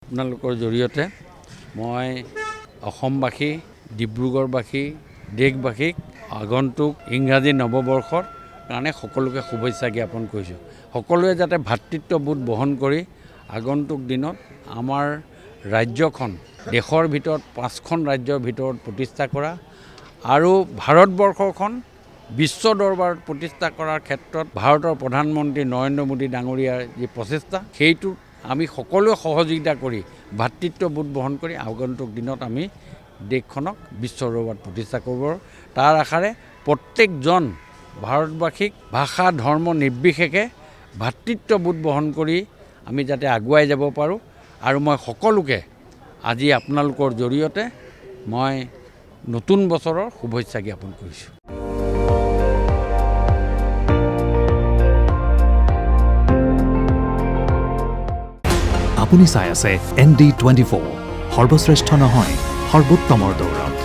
আপোনালোকৰ জৰিয়তে মই অসমবাসী, ডিব্ৰুগড়বাসী, দেশবাসীক আগন্তুক ইংৰাজী নৱবৰ্ষৰ কাৰণে সকলোকে শুভেচ্ছা জ্ঞাপন কৰিছোঁ। সকলোৱে যাতে ভাতৃত্ববোধ বহন কৰি আগন্তুক দিনত আমাৰ ৰাজ্যখন দেশৰ ভিতৰত 5খন ৰাজ্যৰ ভিতৰত প্ৰতিষ্ঠা কৰা আৰু ভাৰতবৰ্ষখন বিশ্ব দৰবাৰত প্ৰতিষ্ঠা কৰাৰ ক্ষেত্ৰত ভাৰতৰ প্ৰধানমন্ত্ৰী নৰেন্দ্ৰ মোদী ডাঙৰীয়াৰ যি প্ৰচেষ্টা, সেইটো আমি সকলোৱে সহযোগিতা কৰি ভাতৃত্ববোধ বহন কৰি আগন্তুক দিনত আমি দেশখনক বিশ্ব দৰবাৰত প্ৰতিষ্ঠা কৰিব। তাৰ আশাৰে প্ৰত্যেকজন ভাৰতবাসীক ভাষা ধৰ্ম নিৰ্বিশেষে ভাতৃত্ববোধ বহন কৰি আমি যাতে আগুৱাই যাব পাৰোঁ। আৰু মই সকলোকে আজি আপোনালোকৰ জৰিয়তে মই নতুন বছৰৰ শুভেচ্ছা জ্ঞাপন কৰিছোঁ। আপুনি চাই আছে ND24, সৰ্বশ্ৰেষ্ঠ নহয় সৰ্বোত্তমৰ দৌৰ।